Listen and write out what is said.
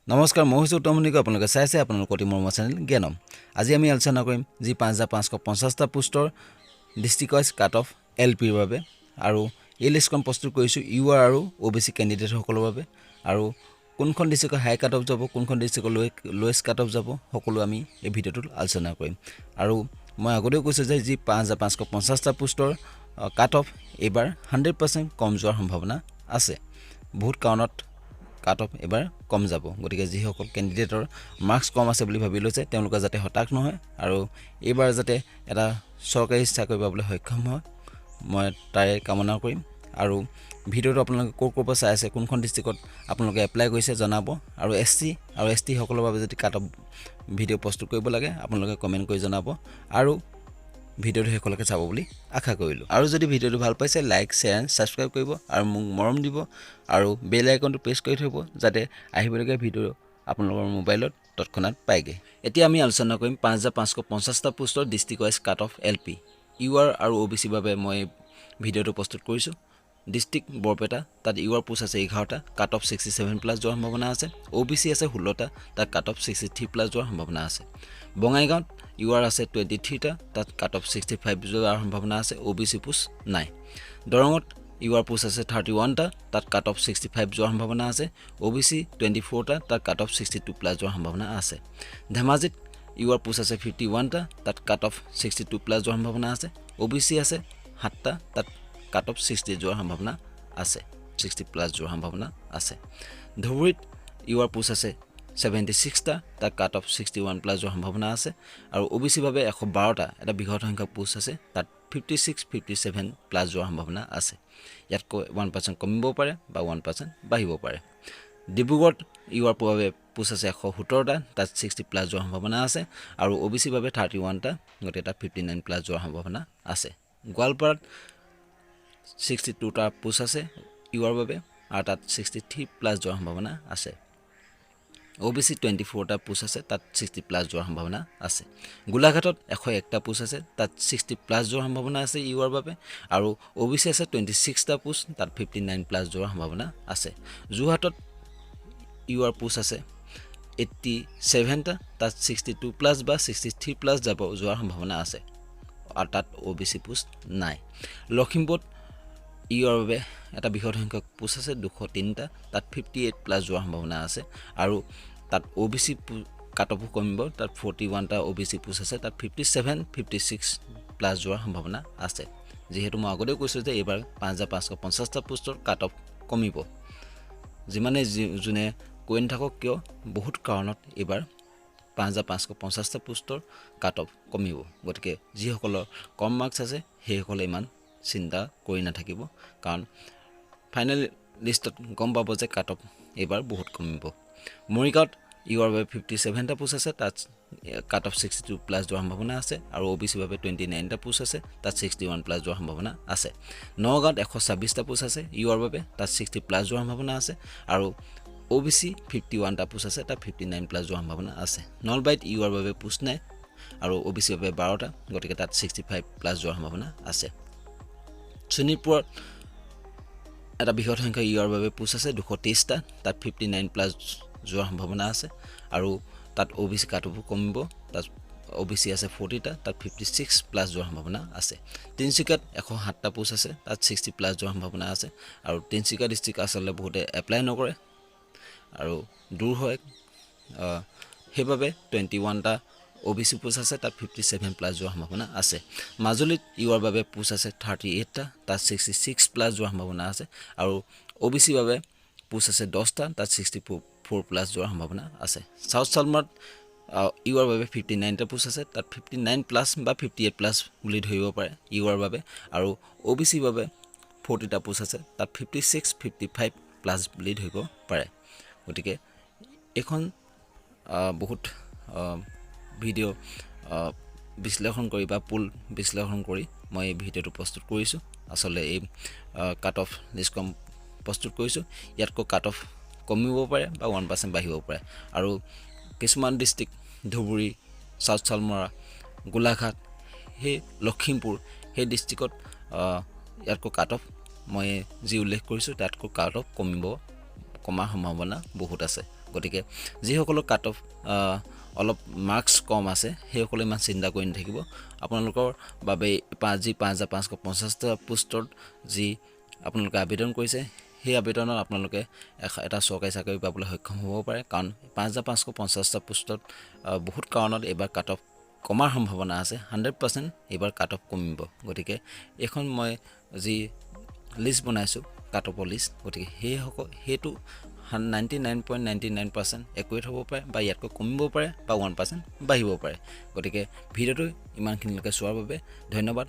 নমস্কাৰ মই হৈছো উত্তমনিক আপোনালোকে চাইছে আপোনালোকৰ অতি মৰমৰ চেনেল জ্ঞানম আজি আমি আলোচনা কৰিম যি 5550টা পোষ্টৰ district wise cut off LP ৰ বাবে আৰু এই লিষ্টখন প্ৰস্তুত কৰিছো ইউআৰ আৰু ওবিসি ক্যান্ডিডেট সকলৰ বাবে আৰু কোনখন ডিস্ট্ৰিক্টৰ হাই কাট অফ যাব কোনখন ডিস্ট্ৰিক্টৰ লোয়েষ্ট কাট অফ যাব সকলো আমি এই ভিডিওটোত আলোচনা কৰিম আৰু মই আগতেও কৈছো যে যি 5550টা পোষ্টৰ কাট অফ এবাৰ 100% কম যোৱাৰ সম্ভাৱনা আছে বহুত কাৰণত কাট অফ এবাৰ কম যাব গতিকে যি সকল ক্যান্ডিডেটৰ মাৰ্কস কম আছে বুলি ভাবি লৈছে তেওঁলোক যাতে হতাশ নহয় আৰু এবাৰ যাতে এটা সৰকাৰি চাকৰি পাবলৈ সক্ষম হয় মই তাই কামনা কৰিম আৰু ভিডিওটো আপোনালোকে ক'ৰ পৰা চাই আছে কোনখন ডিস্ট্ৰিক্টত আপোনালোকে এপ্লাই কৰিছে জনাব আৰু এসসি আৰু এসটি সকলৰ বাবে যদি কাট অফ ভিডিও প্ৰস্তুত কৰিব লাগে আপোনালোকে কমেন্ট কৰি জনাব আৰু ভিডিওটো হেকলৈকে চাব বুলি আশা কৰিলো আৰু যদি ভিডিওটো ভাল পাইছে লাইক শেয়াৰ সাবস্ক্ৰাইব কৰিব আৰু মোক মৰম দিব আৰু বেল আইকনটো প্ৰেছ কৰি থব যাতে আহিবলগীয়া ভিডিও আপোনালোকৰ মোবাইলত তৎক্ষণাত পাইগে এতিয়া আমি আলোচনা কৰিম 5550টা পোষ্টৰ district wise cut off LP UR আৰু ওবিসি বাবে মই ভিডিওটো প্ৰস্তুত কৰিছো ডিস্ট্ৰিক্ট বৰপেটা তাত ইউআৰ পোষ্ট আছে 11টা কাট অফ 67 প্লাস যোৱাৰ সম্ভাৱনা আছে ওবিসি আছে 16টা তাত কাট অফ 63 প্লাস যোৱাৰ সম্ভাৱনা আছে বঙাইগাঁৱত ইউআৰ আছে 23টা তাত কাট অফ 65 যোৱাৰ সম্ভাৱনা আছে ওবিসি পোষ্ট নাই দৰঙত ইউআৰ পোষ্ট আছে 31টা তাত কাট অফ 65 যোৱাৰ সম্ভাৱনা আছে ওবিসি 24টা তাত কাট অফ 62 প্লাস যোৱাৰ সম্ভাৱনা আছে ধেমাজিত ইউআৰ পোষ্ট আছে 51টা তাত কাট অফ 62 প্লাস যোৱাৰ সম্ভাৱনা আছে ওবিসি আছে 7টা তাত কাট অফ 60 যোৱাৰ সম্ভাৱনা আছে 60 প্লাস যোৱাৰ সম্ভাৱনা আছে ধুবুৰীত ইউআৰ পোষ্ট আছে 76টা তাত কাট অফ 61 প্লাস যোৱাৰ সম্ভাৱনা আছে আৰু ওবিসি বাবে 112টা এটা বৃহৎ সংখ্যক পোষ্ট আছে তাত 56 57 প্লাস যোৱাৰ সম্ভাৱনা আছে ইয়াত 1% কমিব পাৰে বা 1% বাঢ়িব পাৰে ডিব্ৰুগড়ত ইউআৰ বাবে পোষ্ট আছে 117টা তাত 60 প্লাস যোৱাৰ সম্ভাৱনা আছে আৰু ওবিসি বাবে 31টা গতে এটা 59 প্লাস যোৱাৰ সম্ভাৱনা আছে গোৱালপাৰাত 62টা পোষ্ট আছে ইউআৰ বাবে আৰু তাত 63 প্লাস যোৱাৰ সম্ভাৱনা আছে ওবিসি 24টা পোষ্ট আছে তাত 60 প্লাস যোৱাৰ সম্ভাৱনা আছে গোলাঘাটত 101টা পোষ্ট আছে তাত 60 প্লাস যোৱাৰ সম্ভাৱনা আছে ইউআৰ বাবে আৰু ওবিসি আছে 26টা পোষ্ট তাত 59 প্লাস যোৱাৰ সম্ভাৱনা আছে যোৰহাটত ইউআৰ পোষ্ট আছে 87টা তাত 62 প্লাস বা 63 প্লাস যোৱাৰ সম্ভাৱনা আছে আৰু তাত ওবিসি পোষ্ট নাই লখিমপুৰত ইউআৰ বাবে এটা বৃহৎ সংখ্যক পোষ্ট আছে 203টা তাত 58 প্লাস যোৱাৰ সম্ভাৱনা আছে আৰু তাত ওবিসি কাট অফ কমিব তাত 41টা ওবিসি পোষ্ট আছে তাত 57 56 প্লাস যোৱাৰ সম্ভাৱনা আছে যেহেতু মই আগতে কৈছো যে এবাৰ 5550টা পোষ্টৰ কাট অফ কমিব যিমানে জুনে কোইন থাকক কিয় বহুত কাৰণত এবাৰ 5550টা পোষ্টৰ কাট অফ কমিব গতিকে যি সকলৰ কম মাৰ্কস আছে সেই সকলে ইমান চিন্তা কৰি নাথাকিব কাৰণ ফাইনাল লিষ্টত গম পাব যে কাট অফ এবাৰ বহুত কমিব মৰিগাঁৱত ইউআৰ বাবে 57টা পোষ্ট আছে তাত কাট অফ 62 প্লাস যোৱাৰ সম্ভাৱনা আছে আৰু ওবিসি বাবে 29টা পোষ্ট আছে তাত 61 প্লাস যোৱাৰ সম্ভাৱনা আছে নগাঁৱত 126টা পোষ্ট আছে ইউআৰ বাবে তাত 60 প্লাস যোৱাৰ সম্ভাৱনা আছে আৰু ওবিসি 51টা পোষ্ট আছে তাত 59 প্লাস যোৱাৰ সম্ভাৱনা আছে নলবাৰীত ইউআৰ বাবে পোষ্ট নাই আৰু ওবিসি বাবে 12টা গতিকে তাত 65 প্লাস যোৱাৰ সম্ভাৱনা আছে শোণিতপুৰত এটা বৃহৎ সংখ্যক ইউআৰ বাবে পোষ্ট আছে 223টা তাত 59 প্লাস যোৱাৰ সম্ভাৱনা আছে আৰু তাত ওবিসি কাট অফ কমিব তাত ওবিসি আছে 40টা তাত 56 প্লাস যোৱাৰ সম্ভাৱনা আছে তিনচুকীয়াত 107টা পোষ্ট আছে তাত 60 প্লাস যোৱাৰ সম্ভাৱনা আছে আৰু তিনচুকীয়া ডিস্ট্ৰিক্ট আসলে বহুতে এপ্লাই নকৰে আৰু দূৰ হয় হেবাবে 21টা ওবিসি পোষ্ট আছে তাত 57 প্লাস যোৱাৰ সম্ভাৱনা আছে মাজুলীত ইউআৰ বাবে পোষ্ট আছে 38টা তাত 66 প্লাস যোৱাৰ সম্ভাৱনা আছে আৰু ওবিসি বাবে পোষ্ট আছে 10টা তাত 64 প্লাস যোৱাৰ সম্ভাৱনা আছে সাউথ চালমাৰত ইউআৰ বাবে 59টা পোষ্ট আছে তাত 59 প্লাস বা 58 প্লাস বুলি ধৰিব পাৰে ইউআৰ বাবে আৰু ওবিসি বাবে 40টা পোষ্ট আছে তাত 56 55 প্লাস বুলি ধৰিব পাৰে গতিকে এখন বহুত ভিডিও বিশ্লেষণ কৰি বা পুল বিশ্লেষণ কৰি মই এই ভিডিওটো প্ৰস্তুত কৰিছো আসলে এই কাট অফ লিষ্ট কম প্ৰস্তুত কৰিছো ইয়াতকৈ কাট অফ কমিব পাৰে বা 1% বাঢ়িব পাৰে আৰু কিছুমান ডিস্ট্ৰিক্ট ধুবুৰী সাউথ চালমৰা গোলাঘাট হে লখিমপুৰ হে ডিস্ট্ৰিক্টত ইয়াতকৈ কাট অফ মই যি উল্লেখ কৰিছো তাতকৈ কাট অফ কমাৰ সম্ভাৱনা বহুত আছে গতিকে যিসকলৰ কাট অফ অলপ মাৰ্কছ কম আছে সেইসকলে ইমান চিন্তা কৰি নাথাকিব আপোনালোকৰ বাবে 5550টা পোষ্টত যি আপোনালোকে আবেদন কৰিছে সেই আবেদনত আপোনালোকে এটা চৰকাৰী চাকৰি পাবলৈ সক্ষম হ'ব পাৰে কাৰণ 5550টা পোষ্টত বহুত কাৰণত এবাৰ কাট অফ কমাৰ সম্ভাৱনা আছে 100% এবাৰ কাট অফ কমিব গতিকে এখন মই যি লিষ্ট বনাইছো কাট অফ লিষ্ট গতিকে সেইটো 99.99% একুৰেট হ'ব পাৰে বা ইয়াতকৈ কমিব পাৰে বা 1% বাঢ়িব পাৰে গতিকে ভিডিঅ'টো ইমানখিনিলৈকে চোৱাৰ বাবে ধন্যবাদ